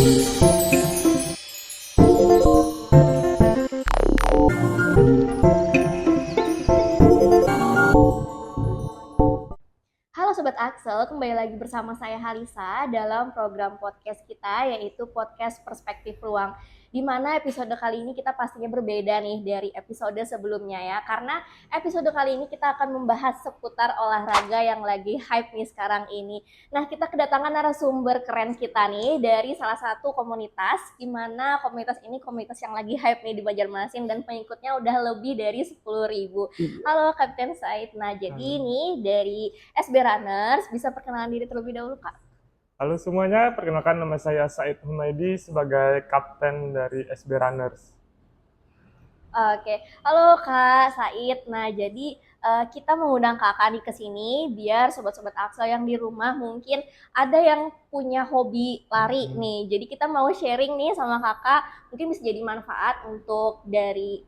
Halo Sobat Axel, kembali lagi bersama saya Halisa dalam program podcast kita yaitu Podcast Perspektif Ruang. Di mana episode kali ini kita pastinya berbeda nih dari episode sebelumnya ya. Karena episode kali ini kita akan membahas seputar olahraga yang lagi hype nih sekarang ini. Nah, kita kedatangan narasumber keren kita nih dari salah satu komunitas, di mana komunitas ini komunitas yang lagi hype nih di Banjarmasin dan pengikutnya udah lebih dari 10.000. Halo Kapten Said. Nah, jadi ini dari SB Runners, bisa perkenalan diri terlebih dahulu Kak? Halo semuanya, perkenalkan nama saya Said Humaydi sebagai kapten dari SB Runners. Oke, halo Kak Said. Nah, jadi kita mengundang Kakak nih ke sini biar sobat-sobat Axel yang di rumah mungkin ada yang punya hobi lari nih. Jadi kita mau sharing nih sama Kakak, mungkin bisa jadi manfaat untuk dari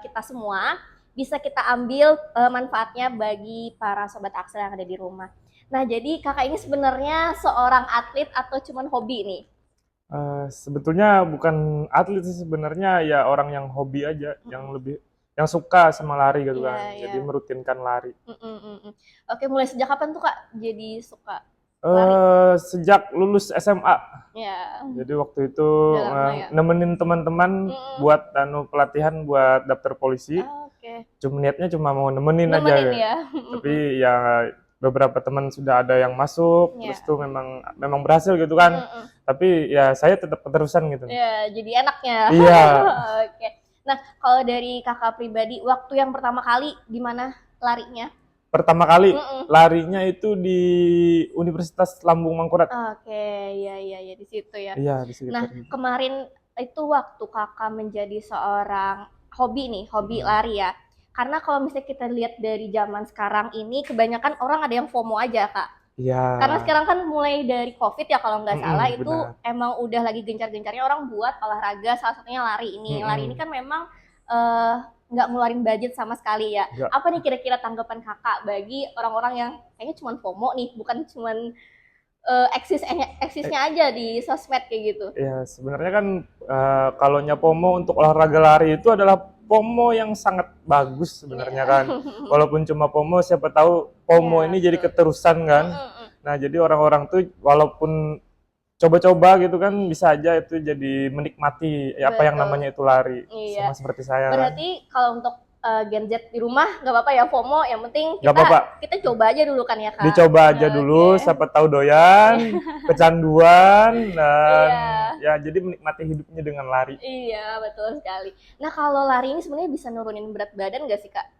kita semua. Bisa kita ambil manfaatnya bagi para sobat Axel yang ada di rumah. Nah, jadi Kakak ini sebenarnya seorang atlet atau cuman hobi nih? Sebetulnya bukan atlet sih, sebenarnya ya orang yang hobi aja, yang suka sama lari gitu kan. Iya, Jadi iya. merutinkan lari. Oke, mulai sejak kapan tuh Kak jadi suka lari? Sejak lulus SMA. Ya, Jadi waktu itu udah lama ya. nemenin teman-teman buat pelatihan buat daftar polisi. Oke, Niatnya cuma mau nemenin aja nemenin ya. ya. Tapi ya beberapa teman sudah ada yang masuk, Ya. terus tuh memang berhasil gitu kan. Tapi ya saya tetap keterusan gitu. Ya, jadi enaknya. Iya. Oke. Nah, kalau dari Kakak pribadi, waktu yang pertama kali gimana larinya? Pertama kali larinya itu di Universitas Lambung Mangkurat. Oke, ya di situ ya. Iya, di Nah, sekitar gitu. kemarin itu waktu Kakak menjadi seorang hobi lari ya. Karena kalau misalnya kita lihat dari zaman sekarang ini, kebanyakan orang ada yang FOMO aja, Kak. Iya. Karena sekarang kan mulai dari COVID ya kalau nggak salah, itu Benar. emang udah lagi gencar-gencarnya orang buat olahraga, salah satunya lari ini. Lari ini kan memang nggak ngeluarin budget sama sekali ya. Nggak. Apa nih kira-kira tanggapan Kakak bagi orang-orang yang kayaknya cuma FOMO nih, bukan cuman eksisnya aja di sosmed kayak gitu? Ya, sebenarnya kan kalau FOMO untuk olahraga lari itu adalah FOMO yang sangat bagus sebenarnya kan. Walaupun cuma FOMO, siapa tahu FOMO Iya, ini jadi betul. keterusan kan. Nah, jadi orang-orang tuh walaupun coba-coba gitu kan bisa aja itu jadi menikmati apa yang Betul. namanya itu lari. Iya. Sama seperti saya kan. Berarti kalau untuk Gen Z di rumah nggak apa-apa ya FOMO, yang penting Nggak apa-apa. kita coba aja dulu kan ya Kak. Dicoba aja dulu, Oke. siapa tahu doyan, kecanduan, dan Iya. ya jadi menikmati hidupnya dengan lari. Iya, betul sekali. Nah, kalau lari ini sebenarnya bisa nurunin berat badan nggak sih Kak?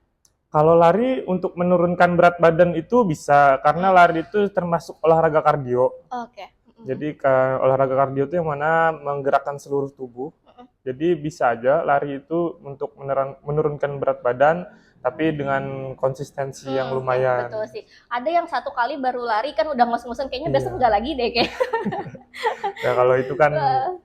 Kalau lari untuk menurunkan berat badan itu bisa, karena lari itu termasuk olahraga kardio. Oke. Jadi olahraga kardio itu yang mana menggerakkan seluruh tubuh. Jadi bisa aja lari itu untuk menurunkan berat badan, tapi dengan konsistensi yang lumayan. Betul sih. Ada yang satu kali baru lari kan udah ngos-ngosan, kayaknya besok Iya. nggak lagi deh kayak. Ya kalau itu kan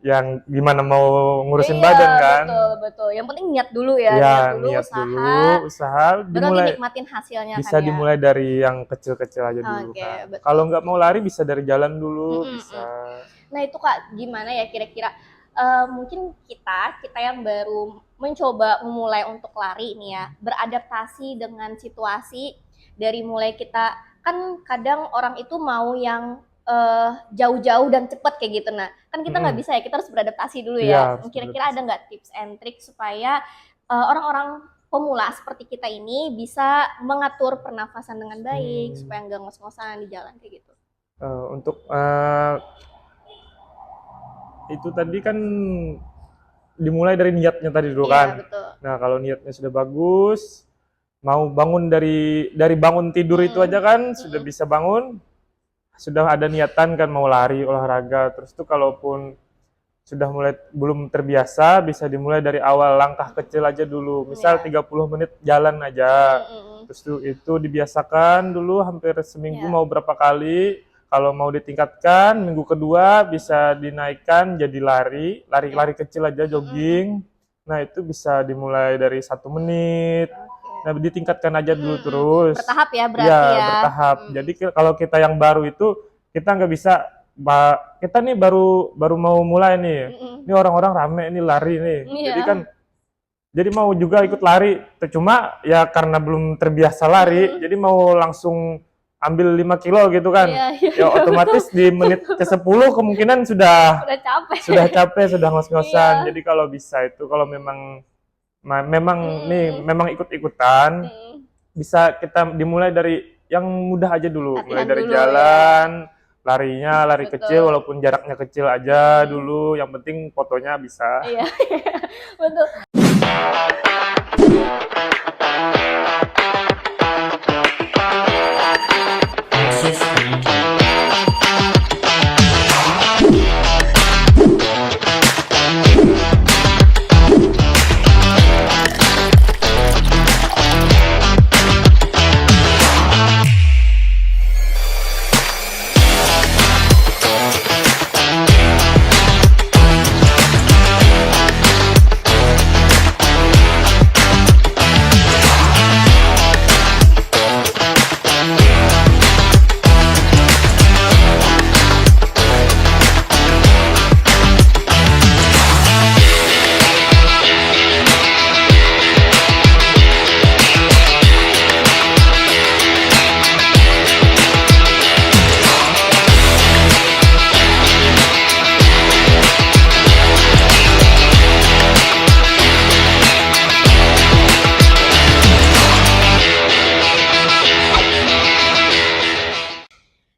yang gimana mau ngurusin Iya, badan kan. betul. Yang penting niat dulu ya, Ya, niat niat dulu, dulu, usaha baru dimulai. nikmatin hasilnya Bisa kan ya. dimulai dari yang kecil-kecil aja dulu Oke, kan. betul. Kalau nggak mau lari bisa dari jalan dulu, bisa. Nah itu Kak, gimana ya kira-kira mungkin kita yang baru mencoba memulai untuk lari nih ya, beradaptasi dengan situasi dari mulai kita, kan kadang orang itu mau yang jauh-jauh dan cepat kayak gitu. Nah, kan kita nggak bisa ya, kita harus beradaptasi dulu ya. Iya, harus Kira-kira ada nggak tips and trick supaya orang-orang pemula seperti kita ini bisa mengatur pernafasan dengan baik, supaya nggak ngos-ngosan di jalan kayak gitu? Untuk itu tadi kan dimulai dari niatnya tadi dulu Iya, kan. betul. Nah, kalau niatnya sudah bagus, mau bangun dari bangun tidur itu aja kan sudah bisa bangun, sudah ada niatan kan mau lari, olahraga. Terus tuh kalaupun sudah mulai belum terbiasa, bisa dimulai dari awal, langkah kecil aja dulu. Misal 30 menit jalan aja. Terus tuh itu dibiasakan dulu hampir seminggu mau berapa kali. Kalau mau ditingkatkan, minggu kedua bisa dinaikkan jadi lari kecil aja, jogging. Nah, itu bisa dimulai dari 1 menit. Nah, ditingkatkan aja dulu terus. Bertahap ya berarti Iya, ya. bertahap. Jadi kalau kita yang baru itu, kita nggak bisa kita nih baru mau mulai nih. Ini orang-orang rame ini lari nih. Iya. Jadi kan mau juga ikut lari. Cuma ya karena belum terbiasa lari, jadi mau langsung ambil 5 kilo gitu kan. Iya. Ya otomatis di menit ke-10 kemungkinan sudah capek, sudah ngos-ngosan. Iya. Jadi kalau bisa itu kalau memang ikut-ikutan, bisa kita dimulai dari yang mudah aja dulu. Mulai dari dulu, jalan, lari Betul. kecil walaupun jaraknya kecil aja dulu. Yang penting fotonya bisa. Iya. Betul.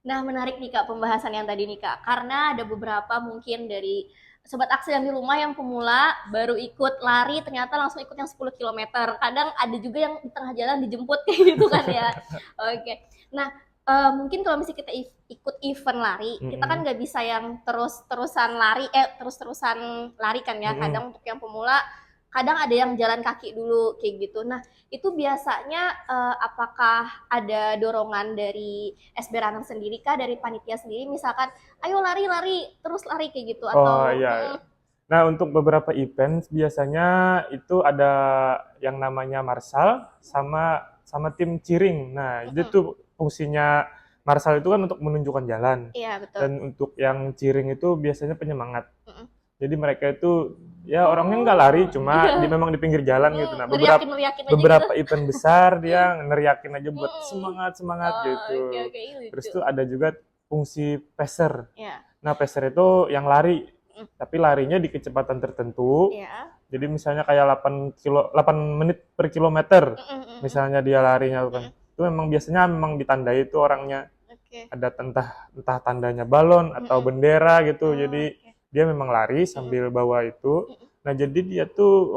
Nah, menarik nih Kak pembahasan yang tadi nih Kak, karena ada beberapa mungkin dari Sobat Aksel yang di rumah yang pemula baru ikut lari ternyata langsung ikut yang 10 km. Kadang ada juga yang di tengah jalan dijemput kayak gitu kan ya. Oke. Nah, mungkin kalau misalnya kita ikut event lari, kita kan nggak bisa yang terus-terusan lari kan ya. Kadang untuk yang pemula kadang ada yang jalan kaki dulu kayak gitu. Nah, itu biasanya apakah ada dorongan dari SB Runner sendiri kah, dari panitia sendiri misalkan ayo lari terus lari kayak gitu atau iya. Nah, untuk beberapa event biasanya itu ada yang namanya Marsal sama tim Ciring. Nah, itu tuh fungsinya Marsal itu kan untuk menunjukkan jalan. Iya, betul. Dan untuk yang Ciring itu biasanya penyemangat. Jadi mereka itu ya orangnya nggak lari, cuma memang di pinggir jalan gitu. Nah, beberapa event besar dia neriakin aja buat semangat gitu. Terus tuh ada juga fungsi pacer. Nah, pacer itu yang lari, tapi larinya di kecepatan tertentu. Jadi misalnya kayak 8 menit per kilometer. Misalnya dia larinya kan. Itu memang biasanya ditandai itu orangnya. Ada entah tandanya balon atau bendera gitu. Jadi dia memang lari sambil bawa itu. Nah, jadi dia tuh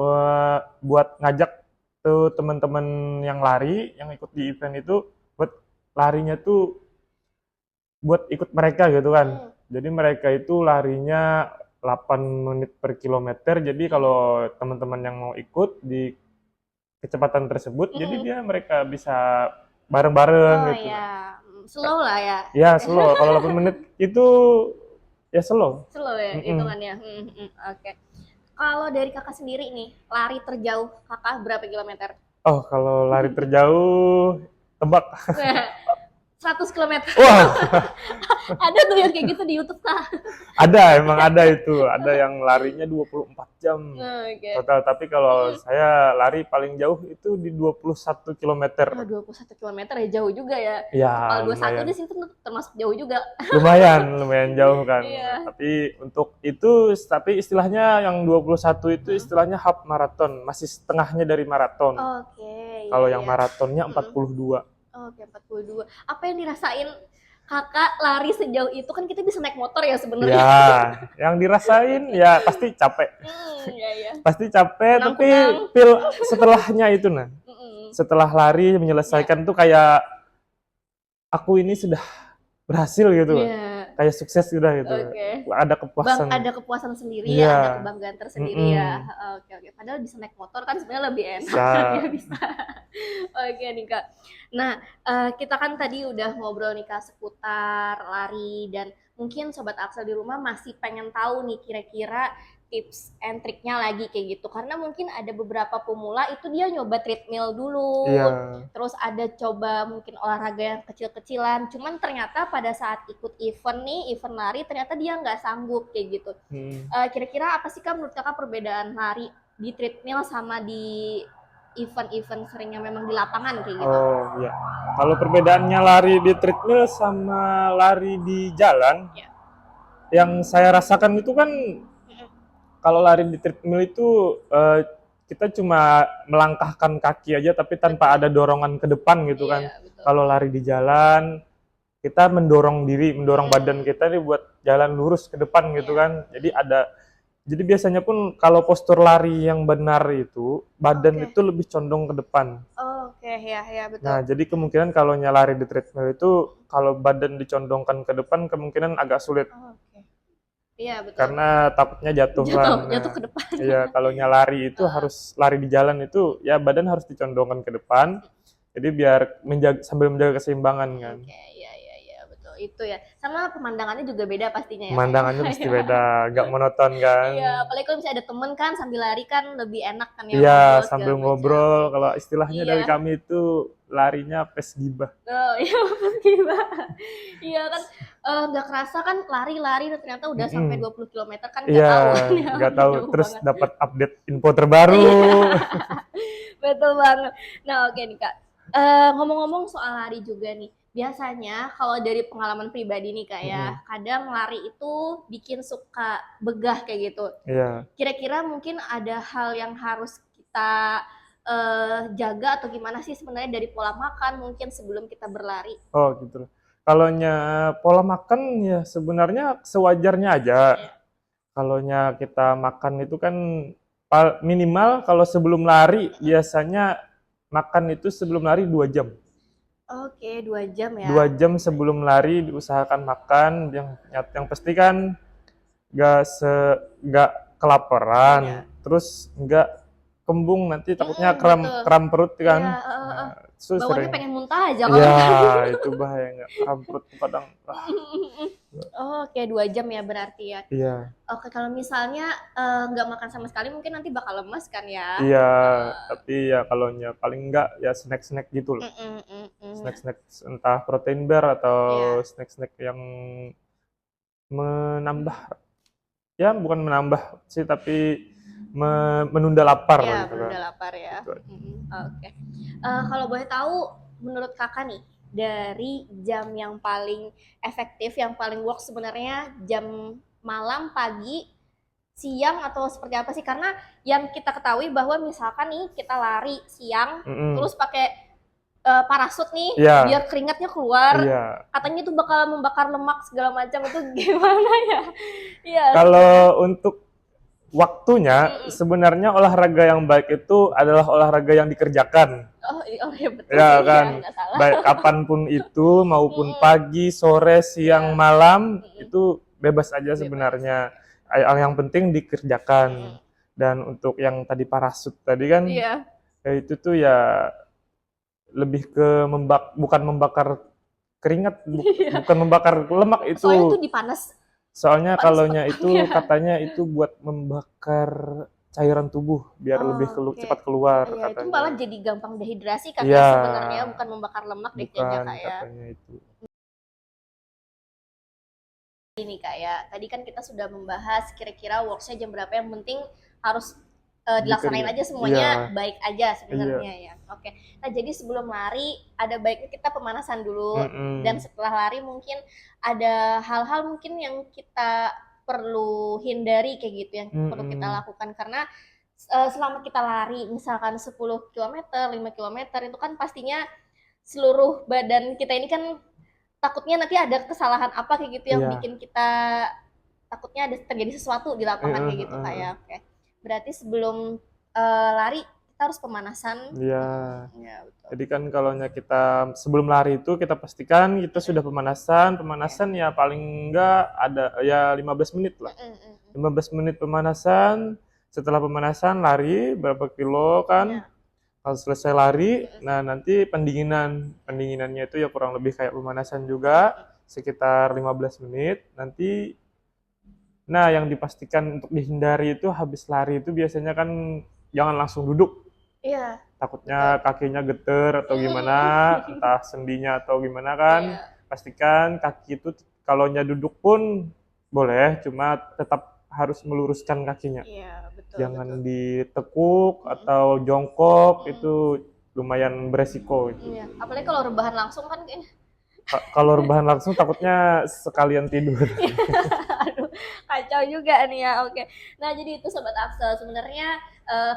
buat ngajak tuh teman-teman yang lari, yang ikut di event itu, buat larinya tuh buat ikut mereka gitu kan. Jadi mereka itu larinya 8 menit per kilometer. Jadi kalau teman-teman yang mau ikut di kecepatan tersebut, jadi mereka bisa bareng-bareng gitu. Iya. Slow lah ya. Ya, slow. Kalau 8 menit itu ya slow ya hitungannya. Oke. Kalau dari kakak sendiri nih, lari terjauh kakak berapa kilometer? Oh, kalau lari terjauh tebak 100 km. Wah. Ada tuh yang kayak gitu di YouTube kah? Emang ada itu. Ada yang larinya 24 jam total. Tapi kalau saya lari paling jauh itu di 21 km. 21 km ya jauh juga ya. Ya, kalau 21 di situ termasuk jauh juga. Lumayan jauh kan. Iya. Tapi untuk itu, tapi istilahnya yang 21 itu istilahnya half marathon, masih setengahnya dari maraton. Kalau yang maratonnya 42. Oke, 42. Apa yang dirasain kakak lari sejauh itu? Kan kita bisa naik motor ya sebenarnya. Ya, yang dirasain ya pasti capek. Pasti capek, tapi feel setelahnya itu nah. Setelah lari menyelesaikan tuh kayak aku ini sudah berhasil gitu. Kayak sukses sudah gitu. Ada kepuasan. Ada kepuasan sendiri ya, ada kebanggaan tersendiri ya. Oke. Padahal bisa naik motor kan sebenarnya lebih enak ya bisa. Oke nih Kak. Nah, kita kan tadi udah ngobrol nih Kak seputar lari dan mungkin Sobat Aksel di rumah masih pengen tahu nih kira-kira tips and triknya lagi kayak gitu, karena mungkin ada beberapa pemula itu dia nyoba treadmill dulu, Iya. terus ada coba mungkin olahraga yang kecil-kecilan, cuman ternyata pada saat ikut event lari ternyata dia nggak sanggup kayak gitu. Kira-kira apa sih Kak menurut Kakak perbedaan lari di treadmill sama di event-event seringnya memang di lapangan kayak gitu? Oh iya. Kalau perbedaannya lari di treadmill sama lari di jalan, Ya. yang saya rasakan itu kan kalau lari di treadmill itu kita cuma melangkahkan kaki aja tapi tanpa ada dorongan ke depan gitu kan. Iya, betul. Kalau lari di jalan kita mendorong diri, mendorong badan kita nih buat jalan lurus ke depan gitu kan. Jadi biasanya pun kalau postur lari yang benar itu badan itu lebih condong ke depan. Oke, ya betul. Nah, jadi kemungkinan kalau lari di treadmill itu kalau badan dicondongkan ke depan kemungkinan agak sulit. Oke. Iya, betul. Karena takutnya jatuh kan. Jatuh ke depan. Iya, kalau lari itu harus lari di jalan itu ya badan harus dicondongkan ke depan. Jadi biar sambil menjaga keseimbangan kan. Oke, iya betul. Itu ya. Sama pemandangannya juga beda pastinya ya. Pemandangannya mesti beda, gak monoton kan. Iya, apalagi kalau misalnya ada temen kan sambil lari kan lebih enak kan ya. Iya, ngobrol sambil segala ngobrol. macam. Kalau istilahnya Iya. dari kami itu larinya pes gibah. Oh, iya gimana? Iya kan nggak kerasa kan lari-lari dan ternyata udah sampai 20 km kan nggak Iya, tahu kan ya. nggak Udah tahu. jauh Terus banget. dapat update info terbaru. Betul banget. Nah, oke nih Kak. Ngomong-ngomong soal lari juga nih. Biasanya kalau dari pengalaman pribadi nih Kak ya, kadang lari itu bikin suka begah kayak gitu. Iya. Kira-kira mungkin ada hal yang harus kita jaga atau gimana sih sebenarnya dari pola makan mungkin sebelum kita berlari? Oh gitu. Kalau pola makan ya sebenarnya sewajarnya aja. Kalau kita makan itu kan minimal kalau sebelum lari biasanya makan itu sebelum lari 2 jam. Oke, 2 jam ya. 2 jam sebelum lari diusahakan makan yang pasti kan nggak kelaparan, terus nggak kembung nanti takutnya kram perut kan. Iya, Nah, itu bawaannya sering. pengen muntah aja kalau. Iya, itu bahaya nggak kram perut tuh kadang. Oke, 2 jam ya berarti ya. Iya. Oke, kalau misalnya nggak makan sama sekali mungkin nanti bakal lemas kan ya. Iya, tapi ya kalau paling enggak ya snack-snack gitu loh. Snack-snack entah protein bar atau snack-snack yang bukan menambah sih tapi menunda lapar Ya, gitu kan. menunda lapar ya. Oke. Kalau boleh tahu menurut Kakak nih dari jam yang paling efektif, yang paling work sebenarnya jam malam, pagi, siang atau seperti apa sih? Karena yang kita ketahui bahwa misalkan nih kita lari siang, terus pakai parasut nih, biar keringatnya keluar. Katanya itu bakal membakar lemak segala macam, itu gimana ya? Iya. Kalau untuk waktunya sebenarnya olahraga yang baik itu adalah olahraga yang dikerjakan. Oh iya betul. Ya kan, baik kapanpun itu maupun pagi, sore, siang, malam itu bebas aja sebenarnya. Yang penting dikerjakan. Dan untuk yang tadi parasut tadi kan, itu tuh ya lebih ke bukan membakar keringat, bukan membakar lemak itu. Soalnya itu dipanas. Soalnya kalaunya itu katanya itu buat membakar cairan tubuh biar lebih cepat keluar katanya. Itu malah jadi gampang dehidrasi kan ya, sebenarnya, bukan membakar lemak deh kayaknya Kak ya. Katanya itu. Ini Kak ya, tadi kan kita sudah membahas kira-kira workshop jam berapa, yang penting harus dilaksanain aja semuanya baik aja sebenarnya ya. Oke. Nah, jadi sebelum lari ada baiknya kita pemanasan dulu, dan setelah lari mungkin ada hal-hal mungkin yang kita perlu hindari kayak gitu yang perlu kita lakukan, karena selama kita lari misalkan 10 km, 5 km itu kan pastinya seluruh badan kita ini kan takutnya nanti ada kesalahan apa kayak gitu yang bikin kita takutnya ada terjadi sesuatu di lapangan kayak gitu Kak ya. Oke. Berarti sebelum lari kita harus pemanasan. Iya. Betul. Jadi kan kalau kita sebelum lari itu kita pastikan kita sudah pemanasan. Pemanasan ya paling enggak ada ya 15 menit lah. 15 menit pemanasan. Setelah pemanasan lari berapa kilo kan. Kalau selesai lari, nah nanti pendinginannya itu ya kurang lebih kayak pemanasan juga sekitar 15 menit. Nanti Nah, yang dipastikan untuk dihindari itu habis lari itu biasanya kan jangan langsung duduk. Iya, betul. Takutnya kakinya geter atau gimana, entah sendinya atau gimana kan. Iya, Pastikan kaki itu kalaunya duduk pun boleh, cuma tetap harus meluruskan kakinya. iya, betul, betul. Jangan ditekuk Mm-mm. atau jongkok, Mm-mm. itu lumayan beresiko itu. Iya, apalagi kalau rebahan langsung kan kayaknya. Kalau rebahan langsung takutnya sekalian tidur. Aduh, kacau juga nih ya. Oke. Nah, jadi itu sobat Axel sebenarnya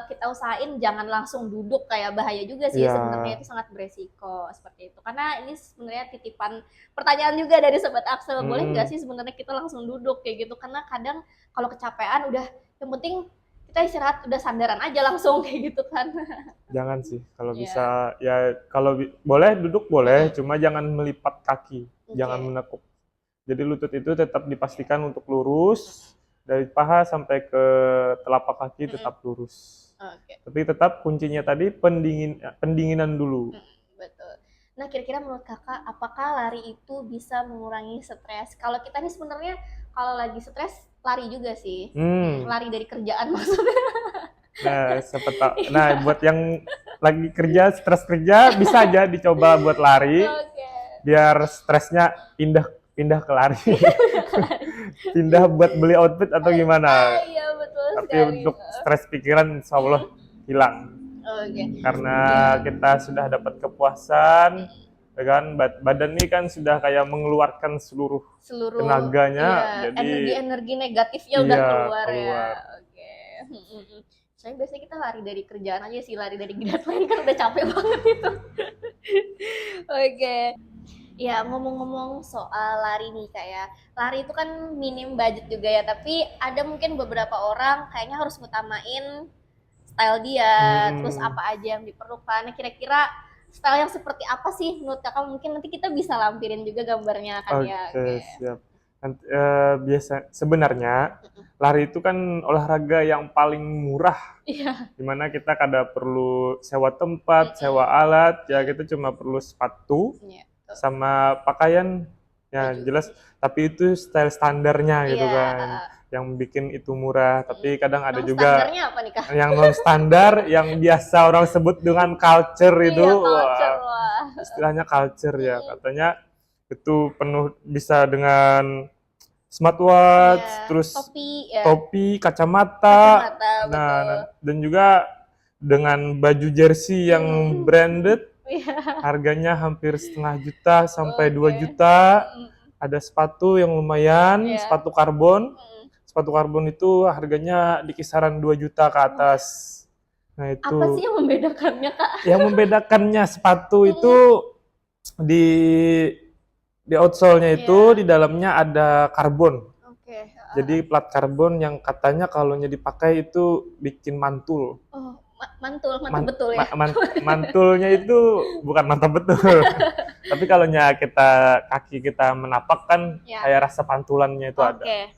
kita usahain jangan langsung duduk, kayak bahaya juga sih Iya, sebenarnya, itu sangat beresiko seperti itu. Karena ini sebenarnya titipan pertanyaan juga dari sobat Axel, boleh nggak mm, sih sebenarnya kita langsung duduk kayak gitu? Karena kadang kalau kecapean udah, yang penting kita istirahat udah sandaran aja langsung kayak gitu kan. jangan sih. Kalau Ya. bisa ya kalau boleh duduk boleh, Mm-mm. cuma jangan melipat kaki, jangan Oke. menekuk. Jadi lutut itu tetap dipastikan untuk lurus dari paha sampai ke telapak kaki Mm-mm. tetap lurus. Oke. Tapi tetap kuncinya tadi pendinginan dulu. Betul. Nah, kira-kira menurut kakak, apakah lari itu bisa mengurangi stres? Kalau kita nih sebenarnya kalau lagi stres lari juga sih. Hmm. Lari dari kerjaan maksudnya. Nah, buat yang lagi kerja, stres kerja, bisa aja dicoba buat lari, Oke. biar stresnya pindah pindah ke lari, pindah buat beli outfit atau Ah, gimana. iya betul Tapi sekali. untuk stres pikiran, insya Allah hilang. Oke. Karena Ya. kita sudah dapat kepuasan, ya kan, badan ini kan sudah kayak mengeluarkan seluruh Seluruh, tenaganya, iya, jadi energi negatifnya udah iya keluar ya. keluar. Oke. Saya biasanya kita lari dari kerjaan aja sih, lari dari deadline kan udah capek banget itu. Oke. Ya, ngomong-ngomong soal lari nih, kayak lari itu kan minim budget juga ya, tapi ada mungkin beberapa orang kayaknya harus ngutamain style dia, terus Mm-mm. apa aja yang diperlukan. Nah, kira-kira style yang seperti apa sih menurut kakak? Mungkin nanti kita bisa lampirin juga gambarnya kan ya. Oke, Oke. siap. Nanti, sebenarnya lari itu kan olahraga yang paling murah, Iya. dimana kita kada perlu sewa tempat, sewa Mm-mm. alat, ya kita cuma perlu sepatu Iya, betul. sama pakaian, ya Baju. jelas. Tapi itu style standarnya gitu Iya. kan, yang bikin itu murah. Tapi kadang ada Non juga standarnya apa nih kak? yang non standar, yang biasa orang sebut dengan culture itu, Iya, culture wah, lah. istilahnya culture ya, katanya itu penuh bisa dengan smartwatch, Iya, terus topi ya, topi, kacamata, kacamata betul. nah, dan juga dengan baju jersey yang Hmm. branded, Iya. harganya hampir 1,5 juta sampai 2 Oke. juta. Ada sepatu yang lumayan, Iya. sepatu karbon. Mm. Sepatu karbon itu harganya di kisaran 2 juta ke atas. Nah, Apa sih itu yang membedakannya kak? yang membedakannya sepatu itu Mm. di outsole-nya itu Iya. di dalamnya ada karbon. Oke. Jadi plat karbon yang katanya kalau dipakai itu bikin mantul. Oh, mantul, mantap betul ya. Mantulnya itu bukan mantap betul. Tapi kalau kita kaki kita menapak kan Ya. kayak rasa pantulannya itu ada. Oke.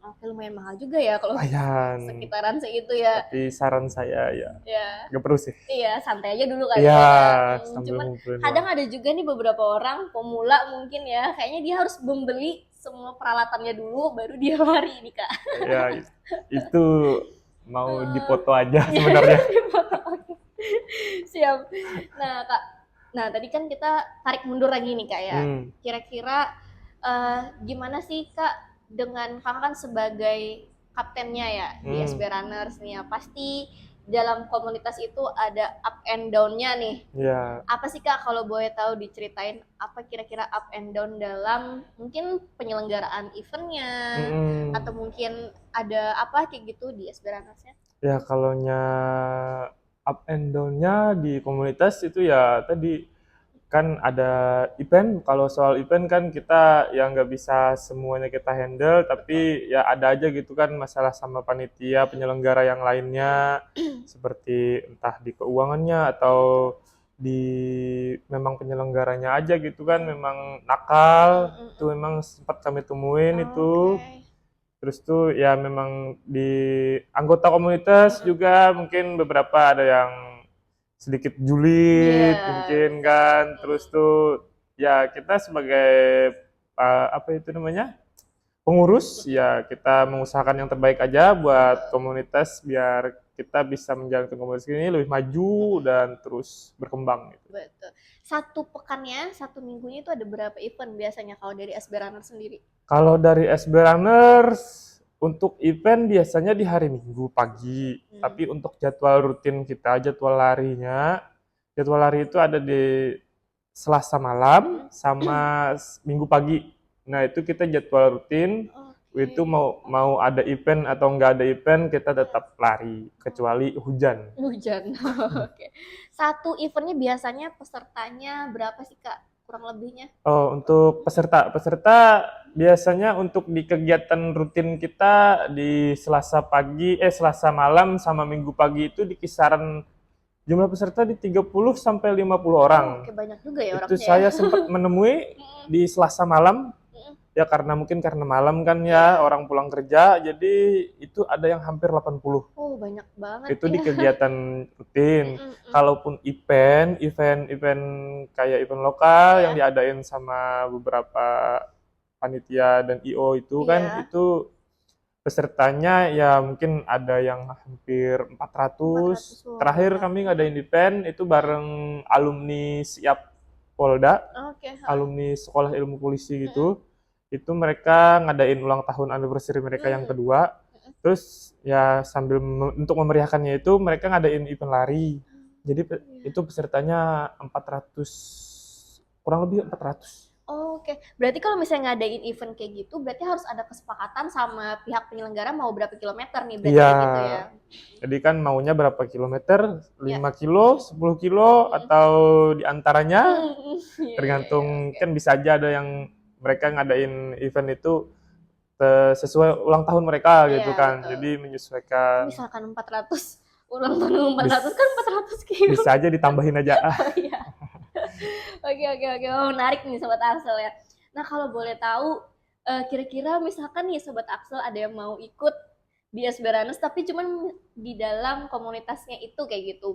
Oke, lumayan mahal juga ya kalau Lumayan. sekitaran segitu ya. Tapi saran saya ya Ya. nggak perlu sih. Iya, santai aja dulu kali Iya, ya. sambil Cuman ngumpulin kadang uang. ada juga nih beberapa orang pemula mungkin ya, kayaknya dia harus membeli semua peralatannya dulu baru dia lari nih kak. Ya itu mau dipoto aja Iya, sebenarnya. siap. Nah kak, nah tadi kan kita tarik mundur lagi nih kak ya. Hmm, Kira-kira gimana sih kak, dengan kakak kan sebagai kaptennya ya di SB Runners nih ya, pasti dalam komunitas itu ada up and down-nya nih. ya. Apa sih kak kalau boleh tahu diceritain apa kira-kira up and down dalam mungkin penyelenggaraan eventnya, atau mungkin ada apa kayak gitu di SB Runners-nya? Ya kalau up and down-nya di komunitas itu ya tadi kan ada event. Kalau soal event kan kita ya nggak bisa semuanya kita handle, tapi ya ada aja gitu kan masalah sama panitia penyelenggara yang lainnya, seperti entah di keuangannya atau di memang penyelenggaranya aja gitu kan memang nakal. Itu memang sempat kami temuin itu. Terus tuh ya memang di anggota komunitas juga mungkin beberapa ada yang sedikit julid mungkin kan. Terus tuh ya kita sebagai apa itu namanya, pengurus ya kita mengusahakan yang terbaik aja buat komunitas biar kita bisa menjalankan komunitas ini lebih maju dan terus berkembang gitu. Betul. Satu pekannya, satu minggunya itu ada berapa event biasanya kalau dari SB Runner sendiri? Kalau dari SB Runners untuk event biasanya di hari Minggu pagi, tapi untuk jadwal rutin kita, jadwal lari itu ada di Selasa malam sama Minggu pagi. Nah, itu kita jadwal rutin. Itu mau ada event atau nggak ada event kita tetap lari kecuali hujan. Hujan. Oke. Satu eventnya biasanya pesertanya berapa sih Kak? Kurang lebihnya? Oh, untuk peserta biasanya untuk di kegiatan rutin kita di Selasa malam sama Minggu pagi itu di kisaran jumlah peserta di 30 sampai 50 orang. Oke, banyak juga ya orangnya. Itu saya sempat menemui di Selasa malam. Ya karena malam kan ya orang pulang kerja, jadi itu ada yang hampir 80. Oh, banyak banget. Itu di kegiatan rutin. Kalaupun event kayak event lokal yang diadain sama beberapa panitia dan IO itu kan itu pesertanya ya mungkin ada yang hampir 400. Terakhir kami ngadain event itu bareng alumni Siap Polda, alumni Sekolah Ilmu Polisi gitu. Itu mereka ngadain ulang tahun anniversary mereka yang kedua. Terus ya sambil untuk memeriahkannya itu mereka ngadain event lari. Jadi itu pesertanya 400, kurang lebih 400. Oke, berarti kalau misalnya ngadain event kayak gitu, berarti harus ada kesepakatan sama pihak penyelenggara mau berapa kilometer nih berarti gitu ya? Jadi kan maunya berapa kilometer, 5 kilo, 10 kilo, atau diantaranya, tergantung kan bisa aja ada yang mereka ngadain event itu sesuai ulang tahun mereka gitu kan, jadi menyesuaikan. Misalkan 400, ulang tahun 400 kan 400 kilo. Bisa aja ditambahin aja. Oke. Oh, menarik nih Sobat Axel ya. Nah, kalau boleh tahu, kira-kira misalkan nih Sobat Axel ada yang mau ikut di SB Runners tapi cuman di dalam komunitasnya itu kayak gitu,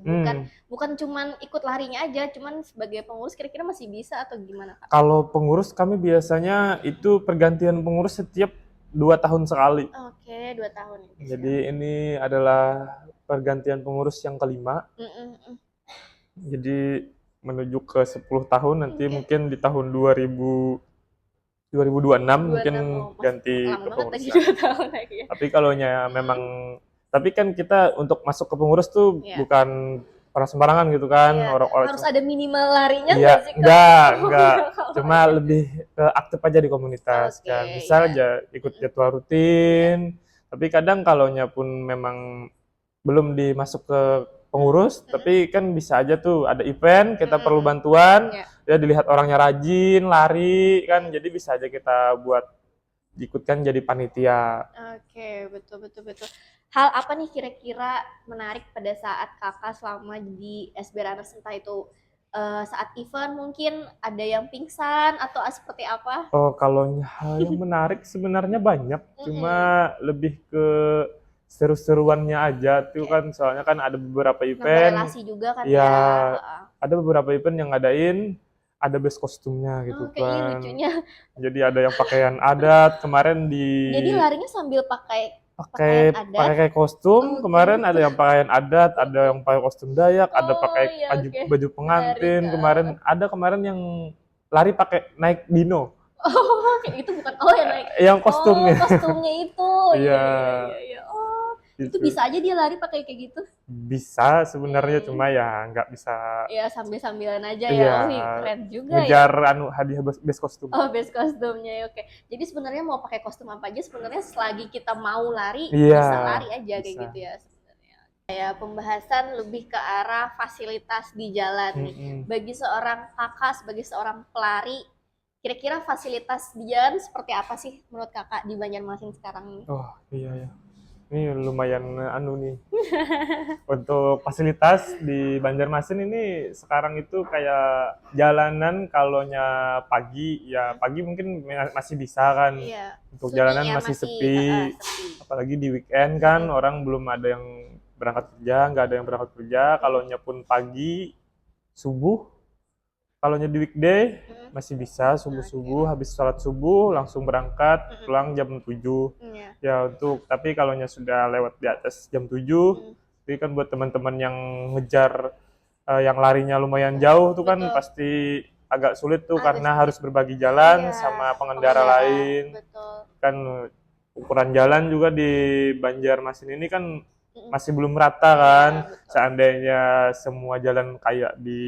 bukan cuman ikut larinya aja, cuman sebagai pengurus kira-kira masih bisa atau gimana Kak? Kalau pengurus kami biasanya itu pergantian pengurus setiap 2 tahun sekali. Oke, 2 tahun. Jadi ini adalah pergantian pengurus yang kelima. Jadi menuju ke 10 tahun nanti mungkin di tahun 2026 mungkin ganti kepengurusan. Tapi kalau memang kan kita untuk masuk ke pengurus tuh bukan orang sembarangan gitu kan, orang-orang harus ada minimal larinya nggak sih? Enggak. Cuma lebih aktif aja di komunitas kan. Bisa aja ikut jadwal rutin. Tapi kadang kalaunya pun memang belum dimasuk ke pengurus, tapi kan bisa aja tuh ada event, kita perlu bantuan, ya dilihat orangnya rajin, lari, kan jadi bisa aja kita buat diikutkan jadi panitia. Oke, betul. Hal apa nih kira-kira menarik pada saat kakak selama di SB Runners, entah itu saat event mungkin ada yang pingsan atau seperti apa? Oh, kalau hal yang menarik sebenarnya banyak, cuma lebih ke seru-seruannya aja tuh kan, soalnya kan ada beberapa event relasi juga kan ya. Ada beberapa event yang ngadain ada base kostumnya gitu kan. Lucunya. Jadi ada yang pakaian adat kemarin Jadi larinya sambil pakai kostum. Kemarin ada yang pakaian adat, ada yang pakai kostum Dayak, ada pakai baju pengantin. Kemarin yang lari pakai naik dino. Oh, kayak itu bukan yang naik. Yang kostumnya. Kostumnya itu. Iya. Itu bisa aja dia lari pakai kayak gitu? Bisa sebenarnya, cuma ya nggak bisa. Ya sambil-sambilan aja ya. Keren juga ngejar hadiah base kostum. Oh, base kostumnya, oke. Jadi sebenarnya mau pakai kostum apa aja sebenarnya selagi kita mau lari bisa lari aja kayak gitu ya sebenarnya. Ya, pembahasan lebih ke arah fasilitas di jalan nih. Bagi seorang kakak sebagai seorang pelari, kira-kira fasilitas di jalan seperti apa sih menurut kakak di Banjarmasin sekarang ini? Oh iya. Ini lumayan nih. Untuk fasilitas di Banjarmasin ini sekarang itu kayak jalanan kalaunya pagi mungkin masih bisa kan. Untuk jalanan masih sepi. Apalagi di weekend kan orang belum ada yang berangkat kerja, nggak ada yang berangkat kerja. Kalaunya pun pagi subuh Kalau di weekday Mm-mm. masih bisa subuh-subuh habis sholat subuh langsung berangkat Mm-mm. pulang jam 7. Iya. Ya tapi kalau sudah lewat di atas jam 7, Mm. itu kan buat teman-teman yang ngejar yang larinya lumayan jauh tuh kan Betul. pasti agak sulit tuh Agak karena sulit. harus berbagi jalan Iya, sama pengendara pengendara. lain. Betul. Kan ukuran jalan juga di Banjarmasin ini kan Mm-mm. masih belum rata Iya, kan. betul. Seandainya semua jalan kayak di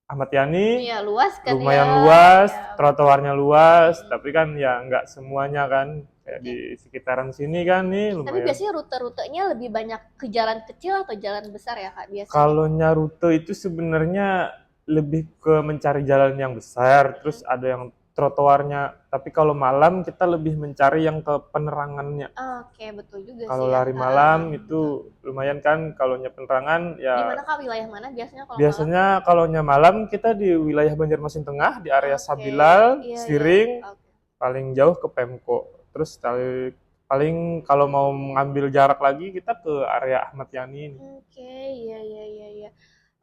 Ahmad Yani Iya, luas kan lumayan ya. luas, Ya. trotoarnya luas, Mm-mm. tapi kan ya nggak semuanya kan. Kayak Oke. di sekitaran sini kan nih Tapi lumayan. biasanya rute-rutenya lebih banyak ke jalan kecil atau jalan besar ya Kak biasanya? Kalau rute itu sebenarnya lebih ke mencari jalan yang besar, terus ada yang trotoarnya. Tapi kalau malam kita lebih mencari yang ke penerangannya. Oke, betul juga Kalau sih ya lari Kak. malam Betul. itu lumayan kan, kalau penerangan Di ya mana Kak, wilayah mana biasanya kalau malam? biasanya kalau malam kita di wilayah Banjarmasin Tengah di area Oke, Sabilal, iya iya. Stiring, Oke. paling jauh ke Pemko. Terus paling kalau mau mengambil jarak lagi kita ke area Ahmad Yani ini. Oke, iya iya iya iya.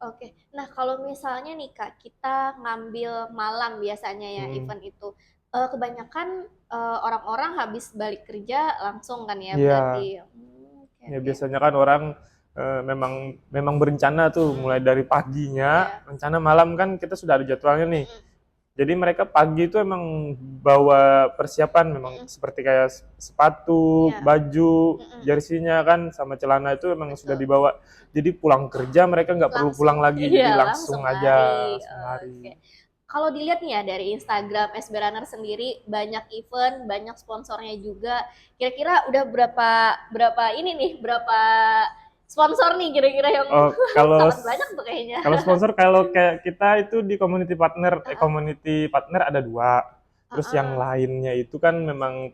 Oke. Nah, kalau misalnya nih Kak, kita ngambil malam biasanya ya event itu. Kebanyakan orang-orang habis balik kerja langsung kan ya Iya, berarti. Oke ya oke. biasanya kan orang memang berencana tuh mulai dari paginya, Iya. rencana malam kan kita sudah ada jadwalnya nih. Mm-mm. Jadi mereka pagi itu emang bawa persiapan memang Mm-mm. seperti kayak sepatu, Iya. baju, Mm-mm. jersey-nya kan sama celana itu emang sudah Betul. dibawa. Jadi pulang kerja mereka nggak perlu Langsung, pulang lagi, iya jadi langsung langsung aja, lari. langsung lari. Oke. Kalau dilihat nih ya dari Instagram SB Runner sendiri banyak event, banyak sponsornya juga. Kira-kira udah berapa berapa ini nih, berapa sponsor nih kira-kira yang Oh, kalau sangat banyak tuh kayaknya. kalau sponsor kalau kayak kita itu di Heeh, community partner ada 2. Terus yang heeh. lainnya itu kan memang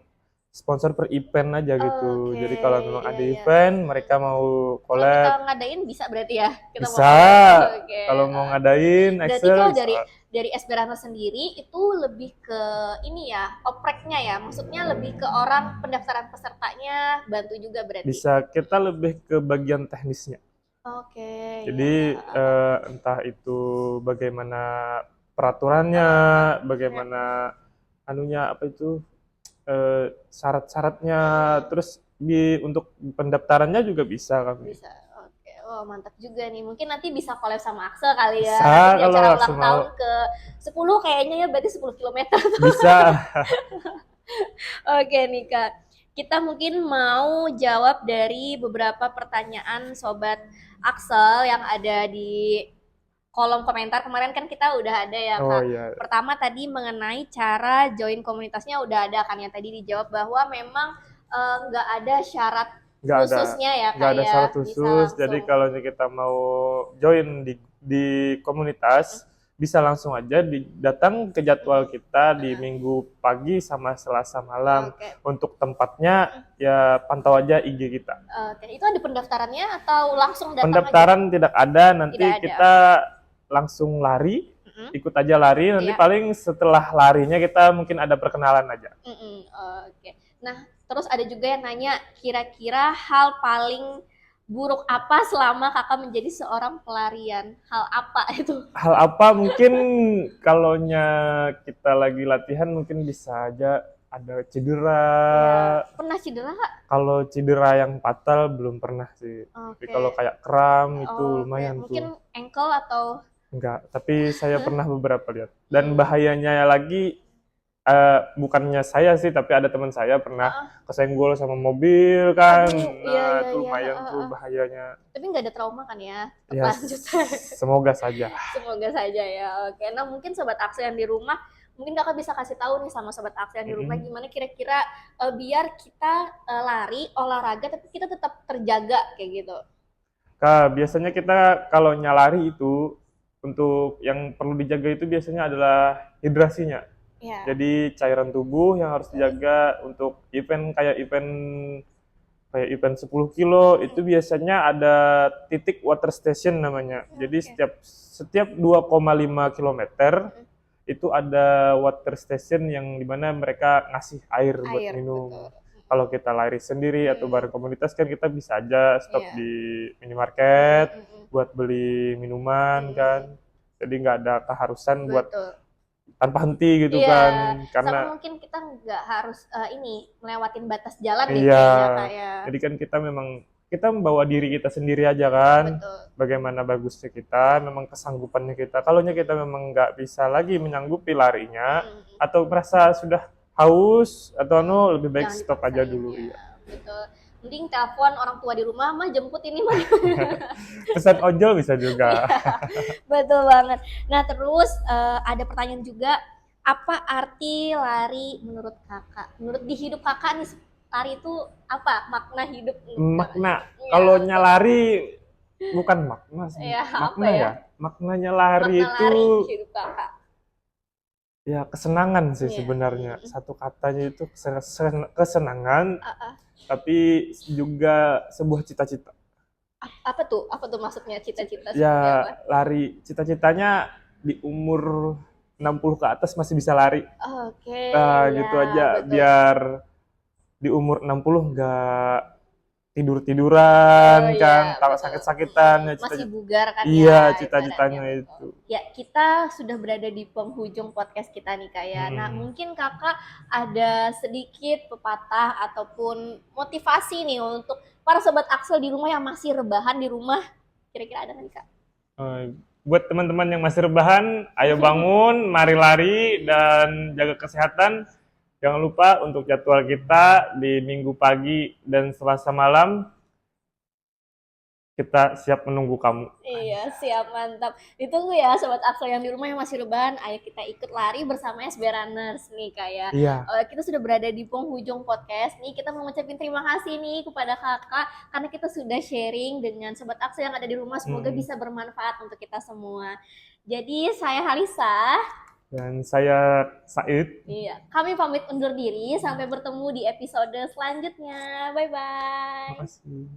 sponsor per event aja gitu. Oke, Jadi kalau memang iya ada iya. event, mereka mau Kalau kita collab, ngadain bisa berarti ya? Kita mau bisa. collab. Oke. Kalau mau ngadain Berarti Excel kalau bisa. dari Esperanto sendiri itu lebih ke ini ya, opreknya ya. Maksudnya lebih ke orang pendaftaran pesertanya bantu juga berarti. Bisa kita lebih ke bagian teknisnya. Oke, iya ya. Jadi entah itu bagaimana peraturannya, Ya. bagaimana anunya apa itu syarat-syaratnya, terus untuk pendaftarannya juga bisa kami. Bisa. Oke. Oh, mantap juga nih. Mungkin nanti bisa collab sama Axel kali ya. Bisa Nanti di kalau acara langsung ulang mau. tahun ke 10 kayaknya ya berarti 10 kilometer. Bisa. Oke nih Kak. Kita mungkin mau jawab dari beberapa pertanyaan sobat Axel yang ada di kolom komentar. Kemarin kan kita udah ada ya Oh Kak. iya, Pertama tadi mengenai cara join komunitasnya udah ada kan, yang tadi dijawab bahwa memang nggak ada syarat nggak ada khususnya ya nggak Kak ada ya, syarat bisa khusus. Jadi langsung. kalau kita mau join di komunitas bisa langsung aja datang ke jadwal kita di Minggu pagi sama Selasa malam. Oke. Untuk tempatnya ya pantau aja IG kita. Oke, itu ada pendaftarannya atau langsung datang aja? Pendaftaran tidak ada, nanti Tidak ada. kita langsung lari, Mm-mm. ikut aja lari, nanti Iya. paling setelah larinya kita mungkin ada perkenalan aja. Mm-mm. Oke. Nah, terus ada juga yang nanya kira-kira hal paling buruk apa selama kakak menjadi seorang pelarian? Hal apa itu? Hal apa mungkin kalau kita lagi latihan mungkin bisa aja ada cedera. Ya, pernah cedera kak? Kalau cedera yang fatal belum pernah sih. Tapi Oke. kalau kayak kram itu Oke. lumayan Mungkin tuh. ankle atau Enggak, tapi saya pernah beberapa lihat. Dan Hmm. bahayanya lagi bukannya saya sih, tapi ada teman saya pernah kesenggol sama mobil kan. Aduh, iya, Nah, itu iya. lumayan tuh bahayanya. Tapi nggak ada trauma kan ya? Ya, Lanjut. semoga saja. Semoga saja ya. Oke, nah mungkin sobat Akse yang di rumah, mungkin kakak bisa kasih tahu nih sama sobat Akse yang di rumah gimana kira-kira biar kita lari olahraga tapi kita tetap terjaga kayak gitu. Kak, biasanya kita kalau nyalari itu untuk yang perlu dijaga itu biasanya adalah hidrasinya. Ya. Jadi cairan tubuh yang harus dijaga untuk event kayak event 10 kilo itu biasanya ada titik water station namanya. Jadi setiap 2,5 kilometer itu ada water station yang dimana mereka ngasih air buat minum. Betul. Kalau kita lari sendiri atau bareng komunitas kan kita bisa aja stop Iya. di minimarket buat beli minuman kan. Jadi nggak ada keharusan buat Betul. tanpa henti gitu Iya, kan, sama karena mungkin kita nggak harus ini melewatin batas jalan deh iya, kayaknya kayak. jadi kan kita membawa diri kita sendiri aja kan, Betul. bagaimana bagusnya kita, memang kesanggupannya kita. Kalau kita memang nggak bisa lagi menyanggupi larinya, Mm-mm. atau merasa sudah haus atau lebih baik Jangan stop aja dipaksain dulu ya. iya. Betul. Mending telepon orang tua di rumah, mah jemput ini mah. Pesan ojol bisa juga. Betul banget. Nah terus ada pertanyaan juga, apa arti lari menurut kakak? Menurut di hidup kakak nih, lari itu apa makna hidup menurut kakak? Makna Iya, kalau betul. nyalari bukan makna sih. Iya, apa Makna ya? ya. Maknanya lari Makna itu lari di hidup kakak. ya kesenangan sih Iya. sebenarnya. Satu katanya itu kesenangan, Ah, ah. tapi juga sebuah cita-cita. Apa tuh? Apa tuh maksudnya cita-cita seperti Ya apa? lari, cita-citanya di umur 60 ke atas masih bisa lari. Oke, Nah, ya gitu aja betul. biar di umur 60 nggak tidur-tiduran Oh kan, iya, tak betul. sakit-sakitan ya Masih cita-cita. bugar kan Iya, ya cita-citanya ibaratnya, itu. betul. Ya, kita sudah berada di penghujung podcast kita nih Kak ya. Nah, Hmm. mungkin Kakak ada sedikit pepatah ataupun motivasi nih untuk para sobat Axel di rumah yang masih rebahan di rumah. Kira-kira ada nggak nih Kak? Buat teman-teman yang masih rebahan, ayo bangun, mari lari dan jaga kesehatan. Jangan lupa untuk jadwal kita di Minggu pagi dan Selasa malam. Kita siap menunggu kamu. Iya, siap, mantap. Ditunggu ya sobat Axel yang di rumah yang masih rebahan. Ayo kita ikut lari bersama SB Runners nih Kak ya. Iya. Kita sudah berada di penghujung podcast nih. Kita mau ngucapin terima kasih nih kepada kakak karena kita sudah sharing dengan sobat Axel yang ada di rumah. Semoga bisa bermanfaat untuk kita semua. Jadi saya Halisa. Dan saya Said. Iya, kami pamit undur diri. Sampai bertemu di episode selanjutnya. Bye-bye. Terima kasih.